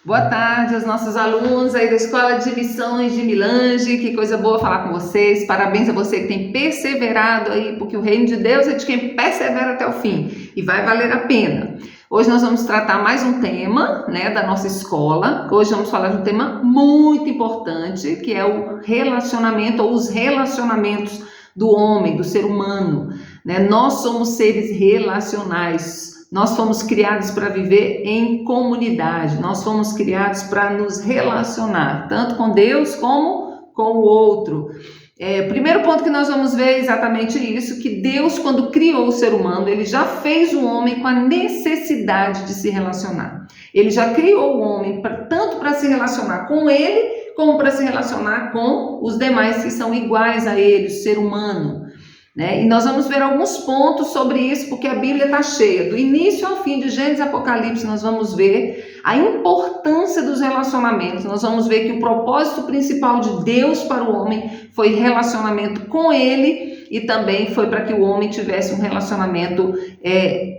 Boa tarde aos nossos alunos aí da Escola de Missões de Milange, que coisa boa falar com vocês, parabéns a você que tem perseverado aí, porque o reino de Deus é de quem persevera até o fim e vai valer a pena. Hoje nós vamos tratar mais um tema, da nossa escola. Hoje vamos falar de um tema muito importante, que é o relacionamento ou os relacionamentos do homem, do ser humano, Nós somos seres relacionais. Nós fomos criados para viver em comunidade, nós fomos criados para nos relacionar, tanto com Deus como com o outro. Primeiro ponto que nós vamos ver é exatamente isso, que Deus, quando criou o ser humano, ele já fez o homem com a necessidade de se relacionar. Ele já criou o homem tanto para se relacionar com ele, como para se relacionar com os demais que são iguais a ele, o ser humano. E nós vamos ver alguns pontos sobre isso, porque a Bíblia está cheia. Do início ao fim, de Gênesis e Apocalipse, nós vamos ver a importância dos relacionamentos. Nós vamos ver que o propósito principal de Deus para o homem foi relacionamento com ele e também foi para que o homem tivesse um relacionamento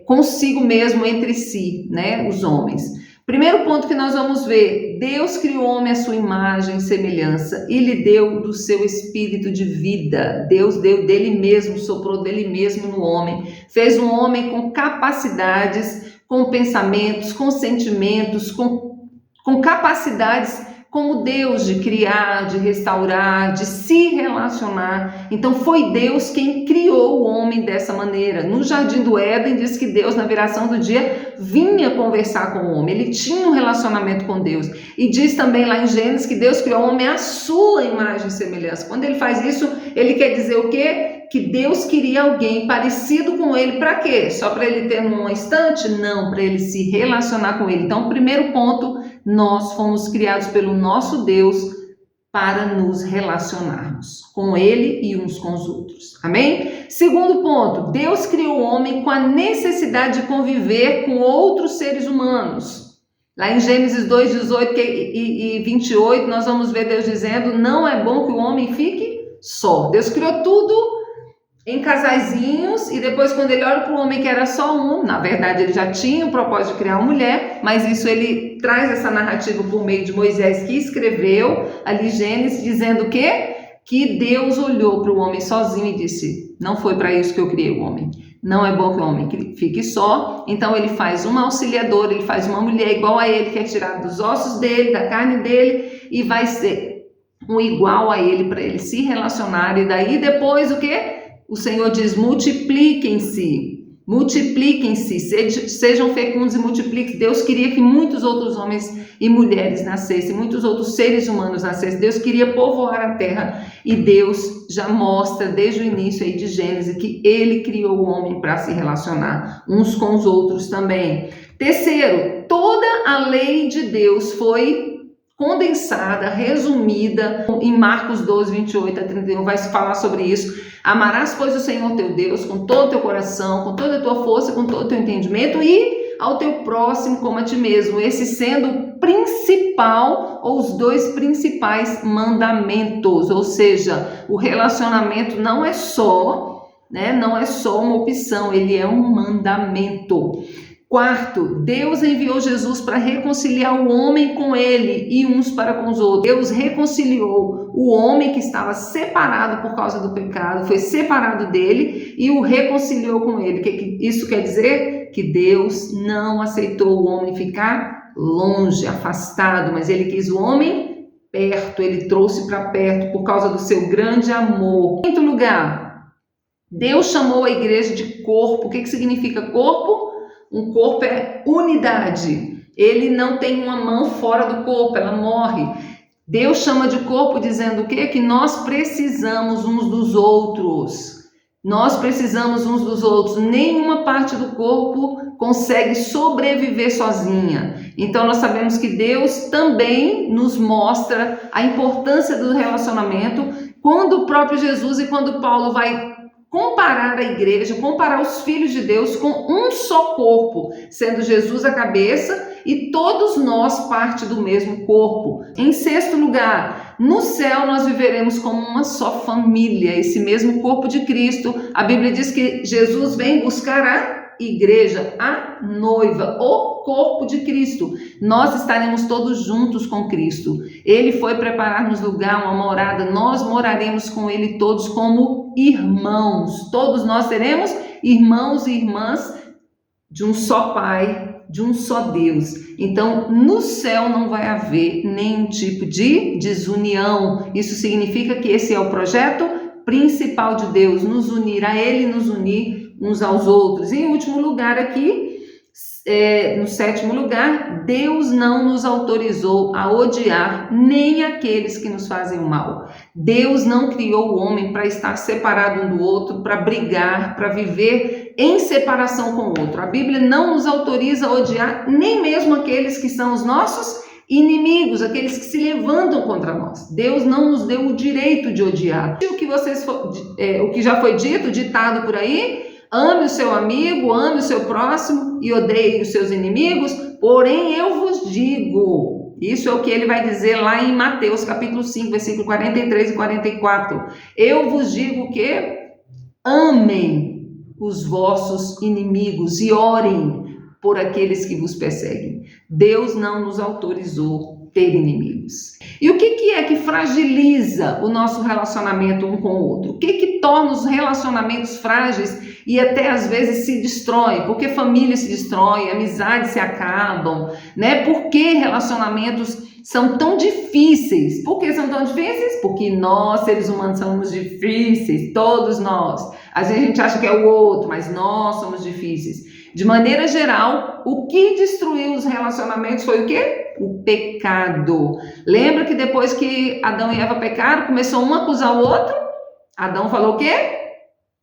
consigo mesmo, entre si, os homens. Primeiro ponto que nós vamos ver, Deus criou o homem à sua imagem e semelhança e lhe deu do seu espírito de vida. Deus deu dele mesmo, soprou dele mesmo no homem. Fez um homem com capacidades, com pensamentos, com sentimentos, com capacidades como Deus de criar, de restaurar, de se relacionar. Então foi Deus quem criou o homem dessa maneira. No Jardim do Éden diz que Deus, na viração do dia, vinha conversar com o homem. Ele tinha um relacionamento com Deus. E diz também lá em Gênesis que Deus criou o homem à sua imagem e semelhança. Quando ele faz isso, ele quer dizer o quê? Que Deus queria alguém parecido com ele. Para quê? Só para ele ter num instante? Não, para ele se relacionar com ele. Então, o primeiro ponto, nós fomos criados pelo nosso Deus para nos relacionarmos com ele e uns com os outros. Amém? Segundo ponto, Deus criou o homem com a necessidade de conviver com outros seres humanos. Lá em Gênesis 2, 18 e 28, nós vamos ver Deus dizendo: não é bom que o homem fique só. Deus criou tudo em casaizinhos, e depois quando ele olha para o homem que era só um, na verdade ele já tinha o propósito de criar uma mulher, mas isso ele traz essa narrativa por meio de Moisés, que escreveu ali Gênesis, dizendo o quê? Que Deus olhou para o homem sozinho e disse: não foi para isso que eu criei o homem, não é bom que o homem fique só. Então ele faz uma auxiliadora, ele faz uma mulher igual a ele, que é tirada dos ossos dele, da carne dele, e vai ser um igual a ele, para ele se relacionar. E daí depois o quê? O Senhor diz: multipliquem-se, sejam fecundos e multipliquem. Deus queria que muitos outros homens e mulheres nascessem, muitos outros seres humanos nascessem. Deus queria povoar a terra, e Deus já mostra desde o início aí de Gênesis que ele criou o homem para se relacionar uns com os outros também. Terceiro, toda a lei de Deus foi condensada, resumida em Marcos 12, 28 a 31, vai se falar sobre isso. Amarás, pois, o Senhor teu Deus com todo o teu coração, com toda a tua força, com todo o teu entendimento, e ao teu próximo como a ti mesmo, esse sendo o principal ou os dois principais mandamentos. Ou seja, o relacionamento não é só uma opção, ele é um mandamento. Quarto, Deus enviou Jesus para reconciliar o homem com ele e uns para com os outros. Deus reconciliou o homem que estava separado por causa do pecado, foi separado dele, e o reconciliou com ele. O que isso quer dizer? Que Deus não aceitou o homem ficar longe, afastado, mas ele quis o homem perto, ele trouxe para perto por causa do seu grande amor. Quinto lugar, Deus chamou a igreja de corpo. O que significa corpo? Um corpo é unidade. Ele não tem uma mão fora do corpo, ela morre. Deus chama de corpo dizendo o quê? Que nós precisamos uns dos outros. Nós precisamos uns dos outros. Nenhuma parte do corpo consegue sobreviver sozinha. Então nós sabemos que Deus também nos mostra a importância do relacionamento quando o próprio Jesus e quando Paulo vai comparar a igreja, comparar os filhos de Deus com um só corpo, sendo Jesus a cabeça e todos nós parte do mesmo corpo. Em sexto lugar, no céu nós viveremos como uma só família, esse mesmo corpo de Cristo. A Bíblia diz que Jesus vem buscar a igreja, a noiva, o corpo de Cristo. Nós estaremos todos juntos com Cristo. Ele foi preparar-nos lugar, uma morada. Nós moraremos com Ele todos como irmãos. Todos nós seremos irmãos e irmãs de um só Pai, de um só Deus. Então, no céu não vai haver nenhum tipo de desunião. Isso significa que esse é o projeto principal de Deus, nos unir a Ele, nos unir uns aos outros. E em último lugar aqui, no sétimo lugar, Deus não nos autorizou a odiar nem aqueles que nos fazem o mal. Deus não criou o homem para estar separado um do outro, para brigar, para viver em separação com o outro. A Bíblia não nos autoriza a odiar nem mesmo aqueles que são os nossos inimigos, aqueles que se levantam contra nós. Deus não nos deu o direito de odiar. O que já foi ditado por aí, ame o seu amigo, ame o seu próximo e odeie os seus inimigos, porém eu vos digo. Isso é o que ele vai dizer lá em Mateus capítulo 5, versículo 43 e 44. Eu vos digo que amem os vossos inimigos e orem por aqueles que vos perseguem. Deus não nos autorizou ter inimigos. E o que é que fragiliza o nosso relacionamento um com o outro? O que torna os relacionamentos frágeis e até às vezes se destrói? Porque famílias se destroem, amizades se acabam, né? Por que relacionamentos são tão difíceis? Por que são tão difíceis? Porque nós, seres humanos, somos difíceis, todos nós. Às vezes a gente acha que é o outro, mas nós somos difíceis. De maneira geral, o que destruiu os relacionamentos foi o quê? O pecado. Lembra que depois que Adão e Eva pecaram, começou um a acusar o outro? Adão falou o quê?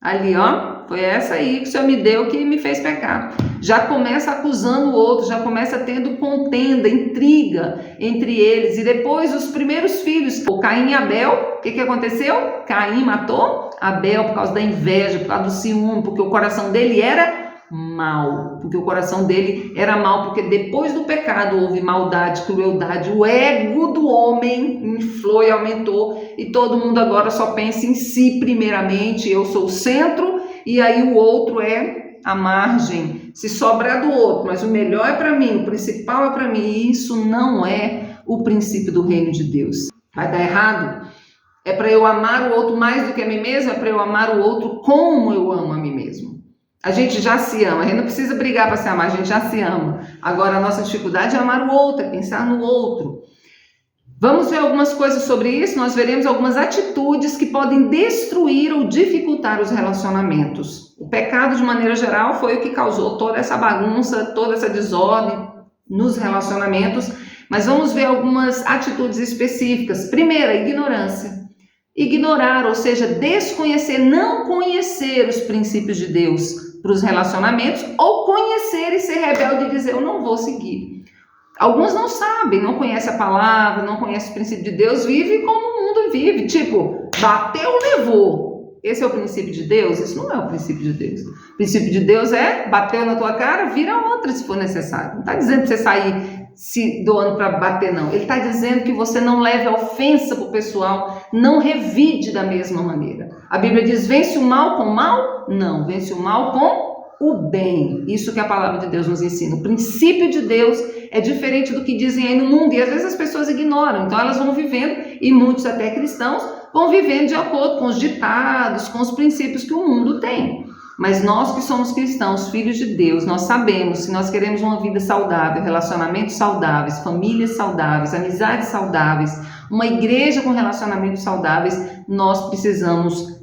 Ali, ó, foi essa aí que o Senhor me deu que me fez pecar. Já começa acusando o outro, já começa tendo contenda, intriga entre eles. E depois os primeiros filhos, o Caim e Abel, o que aconteceu? Caim matou Abel por causa da inveja, por causa do ciúme, porque o coração dele era mal, porque o coração dele era mal, porque depois do pecado houve maldade, crueldade, o ego do homem inflou e aumentou, e todo mundo agora só pensa em si primeiramente, eu sou o centro, e aí o outro é a margem, se sobrar do outro, mas o melhor é para mim, o principal é para mim, e isso não é o princípio do reino de Deus. Vai dar errado? É para eu amar o outro mais do que a mim mesmo? É para eu amar o outro como eu amo a mim mesmo? A gente já se ama, a gente não precisa brigar para se amar, a gente já se ama. Agora a nossa dificuldade é amar o outro, é pensar no outro. Vamos ver algumas coisas sobre isso, nós veremos algumas atitudes que podem destruir ou dificultar os relacionamentos. O pecado, de maneira geral, foi o que causou toda essa bagunça, toda essa desordem nos relacionamentos, mas vamos ver algumas atitudes específicas. Primeira, ignorância. Ignorar, ou seja, desconhecer, não conhecer os princípios de Deus para os relacionamentos, ou conhecer e ser rebelde e dizer, eu não vou seguir. Alguns não sabem, não conhecem a palavra, não conhecem o princípio de Deus, vive como o mundo vive, tipo, bateu, levou. Esse é o princípio de Deus? Isso não é o princípio de Deus. O princípio de Deus é, bateu na tua cara, vira outra se for necessário. Não está dizendo para você sair se doando para bater, não. Ele está dizendo que você não leve a ofensa para o pessoal, não revide da mesma maneira. A Bíblia diz, vence o mal com o mal? Não, vence o mal com o bem. Isso que a palavra de Deus nos ensina. O princípio de Deus é diferente do que dizem aí no mundo, e às vezes as pessoas ignoram, então elas vão vivendo, e muitos até cristãos, vão vivendo de acordo com os ditados, com os princípios que o mundo tem. Mas nós que somos cristãos, filhos de Deus, nós sabemos, se nós queremos uma vida saudável, relacionamentos saudáveis, famílias saudáveis, amizades saudáveis, uma igreja com relacionamentos saudáveis, nós precisamos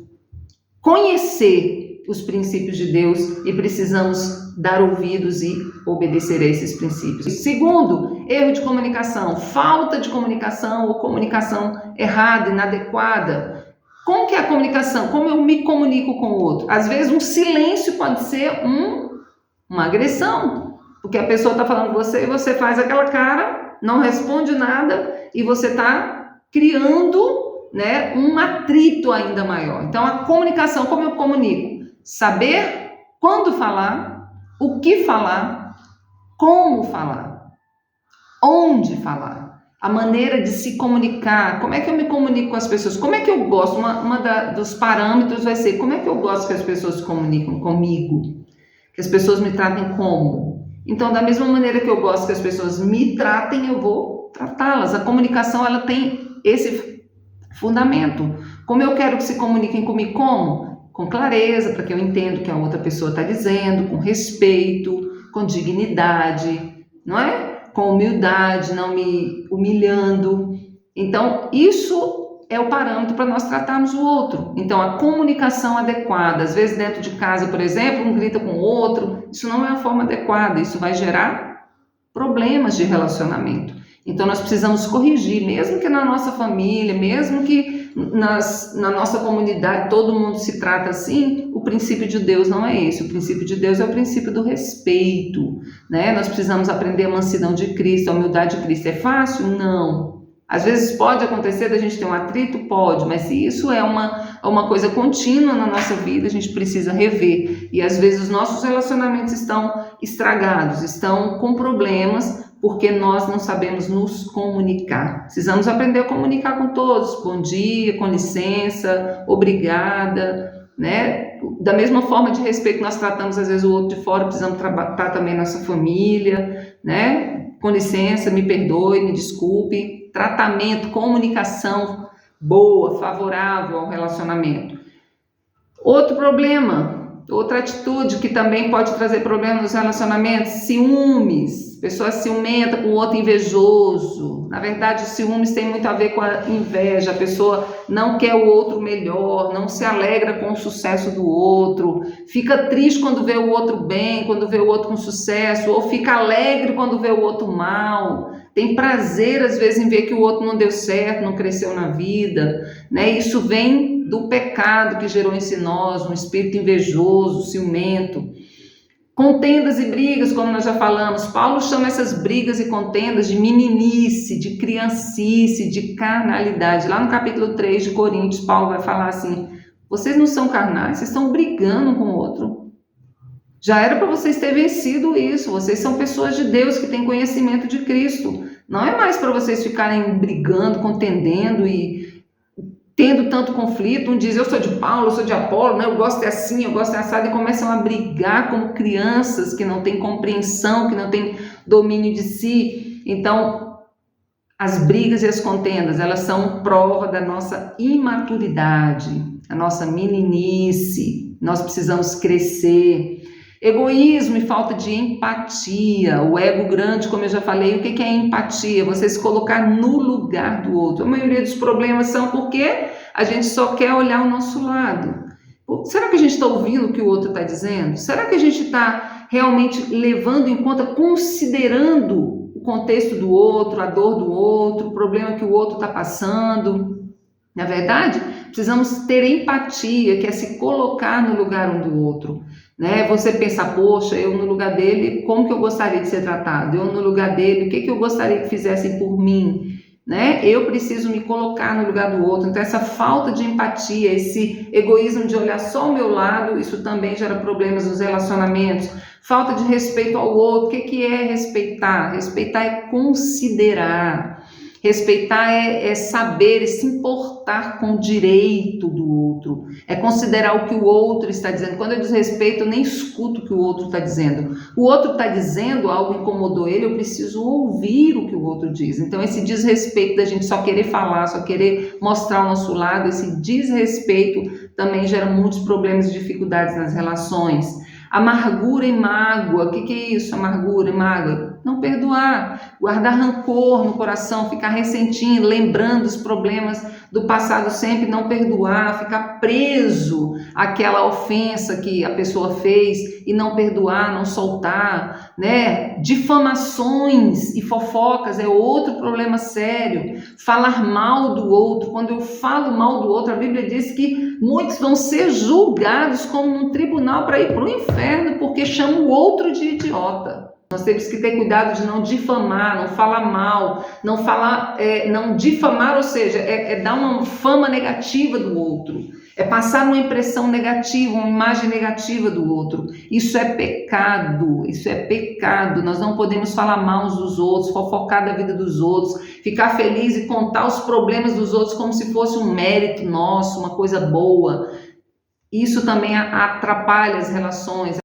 conhecer os princípios de Deus e precisamos dar ouvidos e obedecer a esses princípios. Segundo, erro de comunicação, falta de comunicação ou comunicação errada, inadequada. Como que é a comunicação? Como eu me comunico com o outro? Às vezes um silêncio pode ser uma agressão, porque a pessoa está falando com você e você faz aquela cara, não responde nada e você está criando, né, um atrito ainda maior. Então a comunicação, como eu comunico? Saber quando falar, o que falar, como falar, onde falar. A maneira de se comunicar, como é que eu me comunico com as pessoas, como é que eu gosto, dos parâmetros vai ser, como é que eu gosto que as pessoas se comunicam comigo, Que as pessoas me tratem como? Então, da mesma maneira que eu gosto que as pessoas me tratem, eu vou tratá-las. A comunicação, ela tem esse fundamento. Como eu quero que se comuniquem comigo? Como? Com clareza, para que eu entenda o que a outra pessoa está dizendo, com respeito, com dignidade, não é? Com humildade, não me humilhando. Então, isso é o parâmetro para nós tratarmos o outro. Então, a comunicação adequada, às vezes dentro de casa, por exemplo, um grita com o outro, isso não é a forma adequada, isso vai gerar problemas de relacionamento. Então, nós precisamos corrigir, mesmo que na nossa família, mesmo que na nossa comunidade todo mundo se trata assim, o princípio de Deus não é esse. O princípio de Deus é o princípio do respeito, né? Nós precisamos aprender a mansidão de Cristo, a humildade de Cristo. É fácil? Não. Às vezes pode acontecer da gente ter um atrito? Pode, mas se isso é uma coisa contínua na nossa vida, a gente precisa rever. E às vezes os nossos relacionamentos estão estragados, estão com problemas, porque nós não sabemos nos comunicar. Precisamos aprender a comunicar com todos. Bom dia, com licença, obrigada, né? Da mesma forma de respeito que nós tratamos às vezes o outro de fora, precisamos tratar também nossa família, né? Com licença, me perdoe, me desculpe. Tratamento, comunicação boa, favorável ao relacionamento. Outro problema, outra atitude que também pode trazer problemas nos relacionamentos, ciúmes. Pessoa ciumenta com o outro invejoso. Na verdade, os ciúmes tem muito a ver com a inveja. A pessoa não quer o outro melhor, não se alegra com o sucesso do outro, fica triste quando vê o outro bem, quando vê o outro com sucesso, ou fica alegre quando vê o outro mal. Tem prazer, às vezes, em ver que o outro não deu certo, não cresceu na vida, né? Isso vem do pecado que gerou em nós, um espírito invejoso, ciumento. Contendas e brigas, como nós já falamos, Paulo chama essas brigas e contendas de meninice, de criancice, de carnalidade. Lá no capítulo 3 de Coríntios, Paulo vai falar assim: vocês não são carnais, vocês estão brigando um com o outro. Já era para vocês terem vencido isso, vocês são pessoas de Deus que têm conhecimento de Cristo. Não é mais para vocês ficarem brigando, contendendo e tendo tanto conflito. Um diz, eu sou de Paulo, eu sou de Apolo, né? Eu gosto de assim, eu gosto de assado, e começam a brigar como crianças que não têm compreensão, que não têm domínio de si. Então, as brigas e as contendas, elas são prova da nossa imaturidade, a nossa meninice. Nós precisamos crescer. Egoísmo e falta de empatia, o ego grande, como eu já falei. O que é empatia? Você se colocar no lugar do outro. A maioria dos problemas são porque a gente só quer olhar o nosso lado. Será que a gente está ouvindo o que o outro está dizendo? Será que a gente está realmente levando em conta, considerando o contexto do outro, a dor do outro, o problema que o outro está passando? Na verdade, precisamos ter empatia, que é se colocar no lugar um do outro, né? Você pensar, poxa, eu no lugar dele, como que eu gostaria de ser tratado? Eu no lugar dele, o que eu gostaria que fizessem por mim? Né? Eu preciso me colocar no lugar do outro. Então, essa falta de empatia, esse egoísmo de olhar só o meu lado, isso também gera problemas nos relacionamentos. Falta de respeito ao outro. O que é respeitar? Respeitar é considerar. Respeitar é saber e se importar com o direito do outro. É considerar o que o outro está dizendo. Quando eu desrespeito, eu nem escuto o que o outro está dizendo. O outro está dizendo, algo incomodou ele, eu preciso ouvir o que o outro diz. Então, esse desrespeito da gente só querer falar, só querer mostrar o nosso lado, esse desrespeito também gera muitos problemas e dificuldades nas relações. Amargura e mágoa. O que é isso? Amargura e mágoa? Não perdoar, guardar rancor no coração, ficar ressentindo, lembrando os problemas do passado sempre, não perdoar, ficar preso àquela ofensa que a pessoa fez e não perdoar, não soltar, né? Difamações e fofocas é outro problema sério. Falar mal do outro. Quando eu falo mal do outro, a Bíblia diz que muitos vão ser julgados como num tribunal para ir para o inferno porque chamam o outro de idiota. Nós temos que ter cuidado de não difamar, não falar mal, não difamar, ou seja, dar uma fama negativa do outro, é passar uma impressão negativa, uma imagem negativa do outro. Isso é pecado, nós não podemos falar mal uns dos outros, fofocar da vida dos outros, ficar feliz e contar os problemas dos outros como se fosse um mérito nosso, uma coisa boa. Isso também atrapalha as relações,